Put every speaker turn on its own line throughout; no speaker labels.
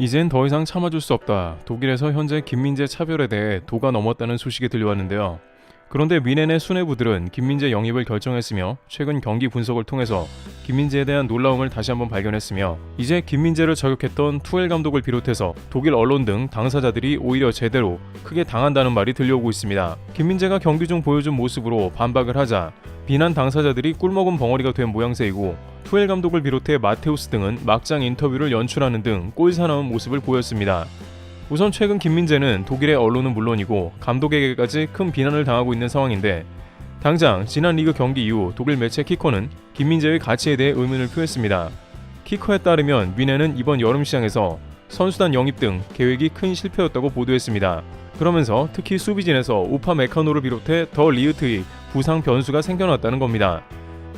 이젠 더 이상 참아줄 수 없다. 독일에서 현재 김민재 차별에 대해 도가 넘었다는 소식이 들려왔는데요. 그런데 미넨의 수뇌부들은 김민재 영입을 결정했으며 최근 경기 분석을 통해서 김민재에 대한 놀라움을 다시 한번 발견했으며 이제 김민재를 저격했던 투엘 감독을 비롯해서 독일 언론 등 당사자들이 오히려 제대로 크게 당한다는 말이 들려오고 있습니다. 김민재가 경기 중 보여준 모습으로 반박을 하자 비난 당사자들이 꿀먹은 벙어리가 된 모양새이고 투엘 감독을 비롯해 마테우스 등은 막장 인터뷰를 연출하는 등 꼴사나운 모습을 보였습니다. 우선 최근 김민재는 독일의 언론은 물론이고 감독에게까지 큰 비난을 당하고 있는 상황인데 당장 지난 리그 경기 이후 독일 매체 키커는 김민재의 가치에 대해 의문을 표했습니다. 키커에 따르면 미넨은 이번 여름 시장에서 선수단 영입 등 계획이 큰 실패였다고 보도했습니다. 그러면서 특히 수비진에서 우파 메카노를 비롯해 더 리흐트의 부상 변수가 생겨났다는 겁니다.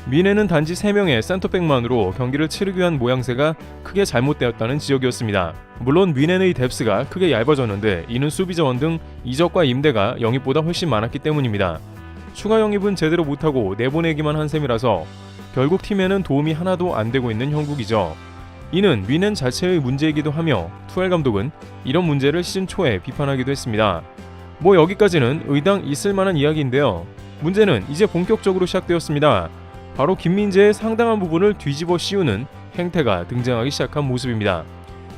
미넨은 단지 3명의 센터백만으로 경기를 치르기 위한 모양새가 크게 잘못되었다는 지적이었습니다. 물론 미넨의 뎁스가 크게 얇아졌는데 이는 수비자원 등 이적과 임대가 영입보다 훨씬 많았기 때문입니다. 추가 영입은 제대로 못하고 내보내기만 한 셈이라서 결국 팀에는 도움이 하나도 안 되고 있는 형국이죠. 이는 미넨 자체의 문제이기도 하며 투엘 감독은 이런 문제를 시즌 초에 비판하기도 했습니다. 뭐 여기까지는 의당 있을만한 이야기인데요. 문제는 이제 본격적으로 시작되었습니다. 바로 김민재의 상당한 부분을 뒤집어 씌우는 행태가 등장하기 시작한 모습입니다.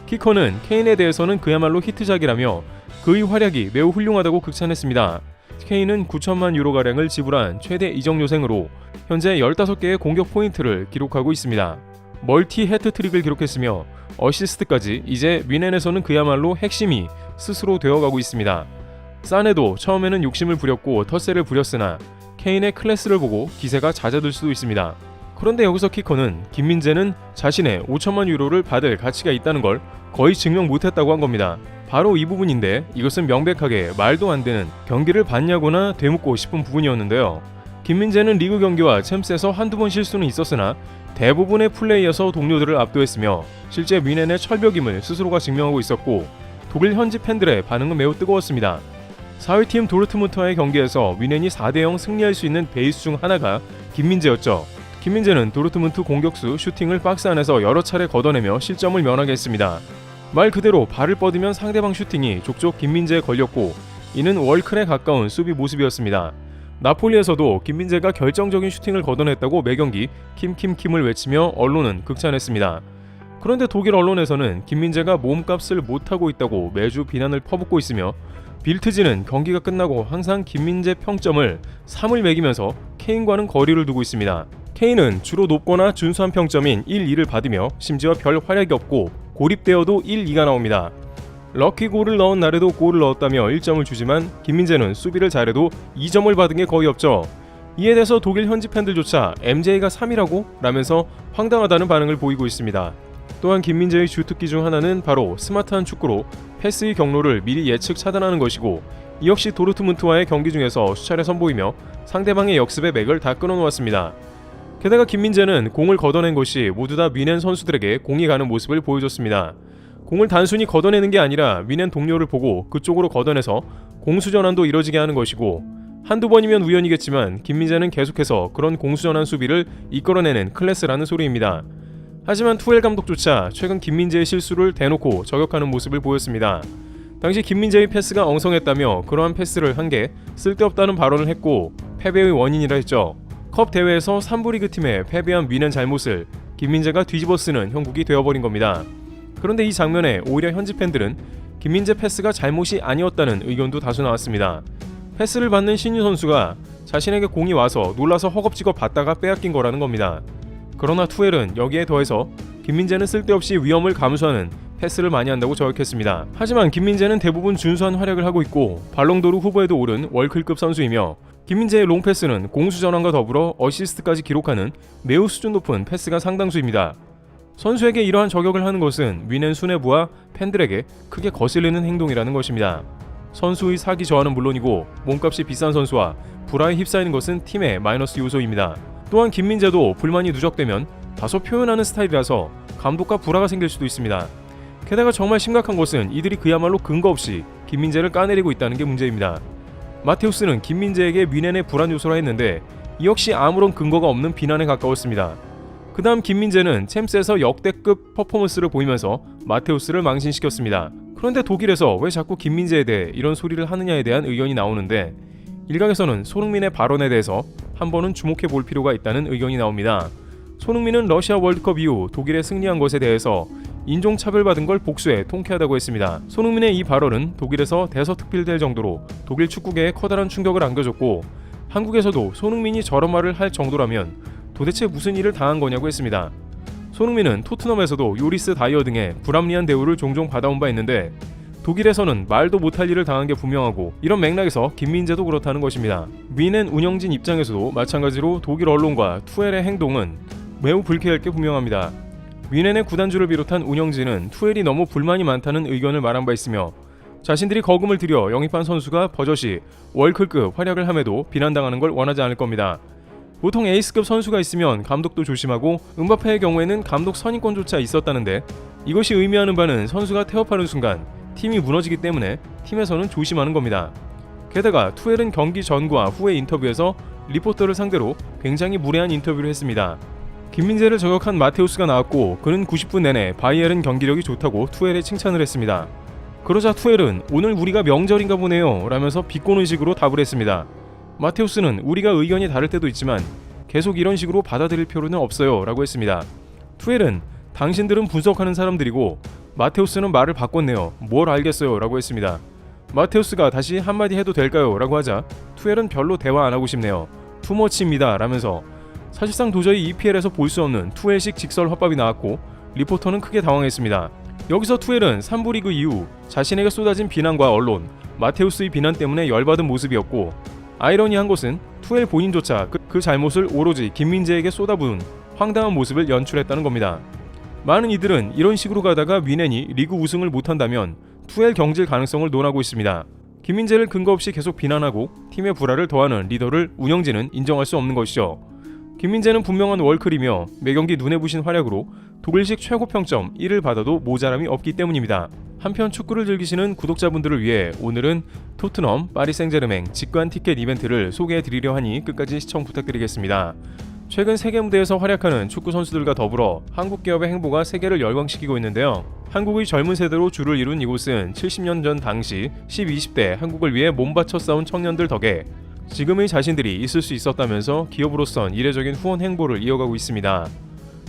키커는 케인에 대해서는 그야말로 히트작이라며 그의 활약이 매우 훌륭하다고 극찬했습니다. 케인은 9천만 유로가량을 지불한 최대 이적 요생으로 현재 15개의 공격 포인트를 기록하고 있습니다. 멀티 해트트릭을 기록했으며 어시스트까지 이제 미넨에서는 그야말로 핵심이 스스로 되어가고 있습니다. 사네도 처음에는 욕심을 부렸고 텃세를 부렸으나 케인의 클래스를 보고 기세가 잦아들 수도 있습니다. 그런데 여기서 키커는 김민재는 자신의 5천만 유로를 받을 가치가 있다는 걸 거의 증명 못했다고 한 겁니다. 바로 이 부분인데 이것은 명백하게 말도 안 되는 경기를 봤냐거나 되묻고 싶은 부분이었는데요. 김민재는 리그 경기와 챔스에서 한두 번 실수는 있었으나 대부분의 플레이에서 동료들을 압도했으며 실제 미넨의 철벽임을 스스로가 증명하고 있었고 독일 현지 팬들의 반응은 매우 뜨거웠습니다. 4위팀 도르트문트와의 경기에서 미넨이 4대0 승리할 수 있는 베이스 중 하나가 김민재였죠. 김민재는 도르트문트 공격수 슈팅을 박스 안에서 여러 차례 걷어내며 실점을 면하게 했습니다. 말 그대로 발을 뻗으면 상대방 슈팅이 족족 김민재에 걸렸고 이는 월클에 가까운 수비 모습이었습니다. 나폴리에서도 김민재가 결정적인 슈팅을 걷어냈다고 매경기 킴킴킴을 외치며 언론은 극찬했습니다. 그런데 독일 언론에서는 김민재가 몸값을 못하고 있다고 매주 비난을 퍼붓고 있으며 빌트지는 경기가 끝나고 항상 김민재 평점을 3을 매기면서 케인과는 거리를 두고 있습니다. 케인은 주로 높거나 준수한 평점인 1, 2를 받으며 심지어 별 활약이 없고 고립되어도 1, 2가 나옵니다. 럭키골을 넣은 날에도 골을 넣었다며 1점을 주지만 김민재는 수비를 잘해도 2점을 받은 게 거의 없죠. 이에 대해서 독일 현지 팬들조차 MJ가 3이라고? 라면서 황당하다는 반응을 보이고 있습니다. 또한 김민재의 주특기 중 하나는 바로 스마트한 축구로 패스의 경로를 미리 예측 차단하는 것이고 이 역시 도르트문트와의 경기 중에서 수차례 선보이며 상대방의 역습의 맥을 다 끊어놓았습니다. 게다가 김민재는 공을 걷어낸 것이 모두 다 미넨 선수들에게 공이 가는 모습을 보여줬습니다. 공을 단순히 걷어내는 게 아니라 미넨 동료를 보고 그쪽으로 걷어내서 공수전환도 이뤄지게 하는 것이고 한두 번이면 우연이겠지만 김민재는 계속해서 그런 공수전환 수비를 이끌어내는 클래스라는 소리입니다. 하지만 투엘 감독조차 최근 김민재의 실수를 대놓고 저격하는 모습을 보였습니다. 당시 김민재의 패스가 엉성했다며 그러한 패스를 한 게 쓸데없다는 발언을 했고 패배의 원인이라 했죠. 컵 대회에서 3부 리그 팀에 패배한 미넨 잘못을 김민재가 뒤집어 쓰는 형국이 되어버린 겁니다. 그런데 이 장면에 오히려 현지 팬들은 김민재 패스가 잘못이 아니었다는 의견도 다수 나왔습니다. 패스를 받는 신유 선수가 자신에게 공이 와서 놀라서 허겁지겁 받다가 빼앗긴 거라는 겁니다. 그러나 투엘은 여기에 더해서 김민재는 쓸데없이 위험을 감수하는 패스를 많이 한다고 저격했습니다. 하지만 김민재는 대부분 준수한 활약을 하고 있고 발롱도르 후보에도 오른 월클급 선수이며 김민재의 롱패스는 공수전환과 더불어 어시스트까지 기록하는 매우 수준 높은 패스가 상당수입니다. 선수에게 이러한 저격을 하는 것은 미넨 수뇌부와 팬들에게 크게 거슬리는 행동이라는 것입니다. 선수의 사기 저하는 물론이고 몸값이 비싼 선수와 불화에 휩싸이는 것은 팀의 마이너스 요소입니다. 또한 김민재도 불만이 누적되면 다소 표현하는 스타일이라서 감독과 불화가 생길 수도 있습니다. 게다가 정말 심각한 것은 이들이 그야말로 근거 없이 김민재를 까내리고 있다는 게 문제입니다. 마테우스는 김민재에게 미넨의 불안 요소라 했는데 이 역시 아무런 근거가 없는 비난에 가까웠습니다. 그 다음 김민재는 챔스에서 역대급 퍼포먼스를 보이면서 마테우스를 망신시켰습니다. 그런데 독일에서 왜 자꾸 김민재에 대해 이런 소리를 하느냐에 대한 의견이 나오는데, 일각에서는 손흥민의 발언에 대해서 한 번은 주목해 볼 필요가 있다는 의견이 나옵니다. 손흥민은 러시아 월드컵 이후 독일에 승리한 것에 대해서 인종차별받은 걸 복수해 통쾌하다고 했습니다. 손흥민의 이 발언은 독일에서 대서특필될 정도로 독일 축구계에 커다란 충격을 안겨줬고, 한국에서도 손흥민이 저런 말을 할 정도라면 도대체 무슨 일을 당한 거냐고 했습니다. 손흥민은 토트넘에서도 요리스 다이어 등의 불합리한 대우를 종종 받아온 바 있는데, 독일에서는 말도 못할 일을 당한 게 분명하고, 이런 맥락에서 김민재도 그렇다는 것입니다. 위넨 운영진 입장에서도 마찬가지로 독일 언론과 투엘의 행동은 매우 불쾌할 게 분명합니다. 위넨의 구단주를 비롯한 운영진은 투엘이 너무 불만이 많다는 의견을 말한 바 있으며, 자신들이 거금을 들여 영입한 선수가 버젓이 월클급 활약을 함에도 비난당하는 걸 원하지 않을 겁니다. 보통 에이스급 선수가 있으면 감독도 조심하고, 음바페의 경우에는 감독 선임권조차 있었다는데, 이것이 의미하는 바는 선수가 태업하는 순간 팀이 무너지기 때문에 팀에서는 조심하는 겁니다. 게다가 투엘은 경기 전과 후의 인터뷰에서 리포터를 상대로 굉장히 무례한 인터뷰를 했습니다. 김민재를 저격한 마테우스가 나왔고, 그는 90분 내내 바이에른 경기력이 좋다고 투엘에 칭찬을 했습니다. 그러자 투엘은 오늘 우리가 명절인가 보네요 라면서 비꼬는 식으로 답을 했습니다. 마테우스는 우리가 의견이 다를 때도 있지만 계속 이런 식으로 받아들일 필요는 없어요 라고 했습니다. 투엘은 당신들은 분석하는 사람들이고 마테우스는 말을 바꿨네요. 뭘 알겠어요 라고 했습니다. 마테우스가 다시 한마디 해도 될까요 라고 하자 투엘은 별로 대화 안 하고 싶네요. 투머치입니다 라면서 사실상 도저히 EPL에서 볼 수 없는 투엘식 직설 화법이 나왔고, 리포터는 크게 당황했습니다. 여기서 투엘은 3부 리그 이후 자신에게 쏟아진 비난과 언론, 마테우스의 비난 때문에 열받은 모습이었고, 아이러니한 것은 투엘 본인조차 그 잘못을 오로지 김민재에게 쏟아부은 황당한 모습을 연출했다는 겁니다. 많은 이들은 이런 식으로 가다가 위넨이 리그 우승을 못한다면 투엘 경질 가능성을 논하고 있습니다. 김민재를 근거 없이 계속 비난하고 팀의 불화를 더하는 리더를 운영진은 인정할 수 없는 것이죠. 김민재는 분명한 월클이며 매경기 눈에 부신 활약으로 독일식 최고 평점 1을 받아도 모자람이 없기 때문입니다. 한편 축구를 즐기시는 구독자분들을 위해 오늘은 토트넘, 파리 생제르맹 직관 티켓 이벤트를 소개해드리려 하니 끝까지 시청 부탁드리겠습니다. 최근 세계 무대에서 활약하는 축구 선수들과 더불어 한국 기업의 행보가 세계를 열광시키고 있는데요. 한국의 젊은 세대로 줄을 이룬 이곳은 70년 전 당시 10-20대 한국을 위해 몸바쳐 싸운 청년들 덕에 지금의 자신들이 있을 수 있었다면서 기업으로선 이례적인 후원 행보를 이어가고 있습니다.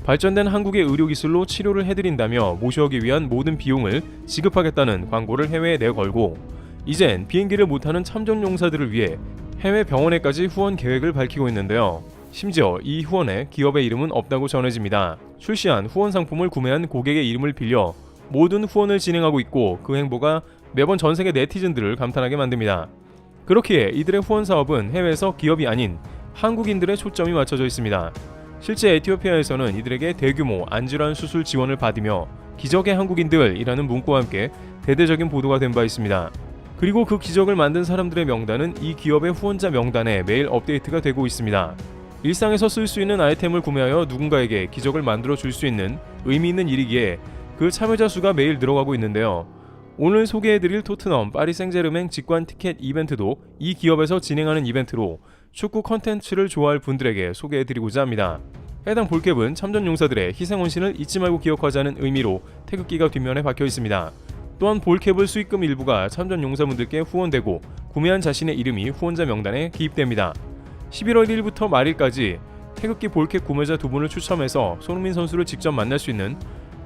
발전된 한국의 의료기술로 치료를 해드린다며 모셔오기 위한 모든 비용을 지급하겠다는 광고를 해외에 내걸고, 이젠 비행기를 못하는 참전용사들을 위해 해외 병원에까지 후원 계획을 밝히고 있는데요. 심지어 이 후원에 기업의 이름은 없다고 전해집니다. 출시한 후원 상품을 구매한 고객의 이름을 빌려 모든 후원을 진행하고 있고, 그 행보가 매번 전 세계 네티즌들을 감탄하게 만듭니다. 그렇기에 이들의 후원 사업은 해외에서 기업이 아닌 한국인들의 초점이 맞춰져 있습니다. 실제 에티오피아에서는 이들에게 대규모 안질환 수술 지원을 받으며 기적의 한국인들이라는 문구와 함께 대대적인 보도가 된 바 있습니다. 그리고 그 기적을 만든 사람들의 명단은 이 기업의 후원자 명단에 매일 업데이트가 되고 있습니다. 일상에서 쓸 수 있는 아이템을 구매하여 누군가에게 기적을 만들어 줄 수 있는 의미 있는 일이기에 그 참여자 수가 매일 늘어가고 있는데요. 오늘 소개해드릴 토트넘, 파리 생제르맹 직관 티켓 이벤트도 이 기업에서 진행하는 이벤트로 축구 컨텐츠를 좋아할 분들에게 소개해드리고자 합니다. 해당 볼캡은 참전용사들의 희생원신을 잊지 말고 기억하자는 의미로 태극기가 뒷면에 박혀 있습니다. 또한 볼캡을 수익금 일부가 참전용사분들께 후원되고 구매한 자신의 이름이 후원자 명단에 기입됩니다. 11월 1일부터 말일까지 태극기 볼캡 구매자 2분을 추첨해서 손흥민 선수를 직접 만날 수 있는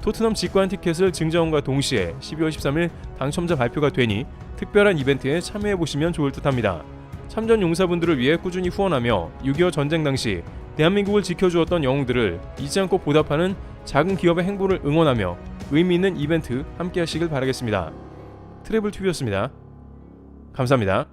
토트넘 직관 티켓을 증정함과 동시에 12월 13일 당첨자 발표가 되니 특별한 이벤트에 참여해보시면 좋을 듯합니다. 참전 용사분들을 위해 꾸준히 후원하며 6.25 전쟁 당시 대한민국을 지켜주었던 영웅들을 잊지 않고 보답하는 작은 기업의 행보를 응원하며 의미 있는 이벤트 함께 하시길 바라겠습니다. 트래블TV였습니다. 감사합니다.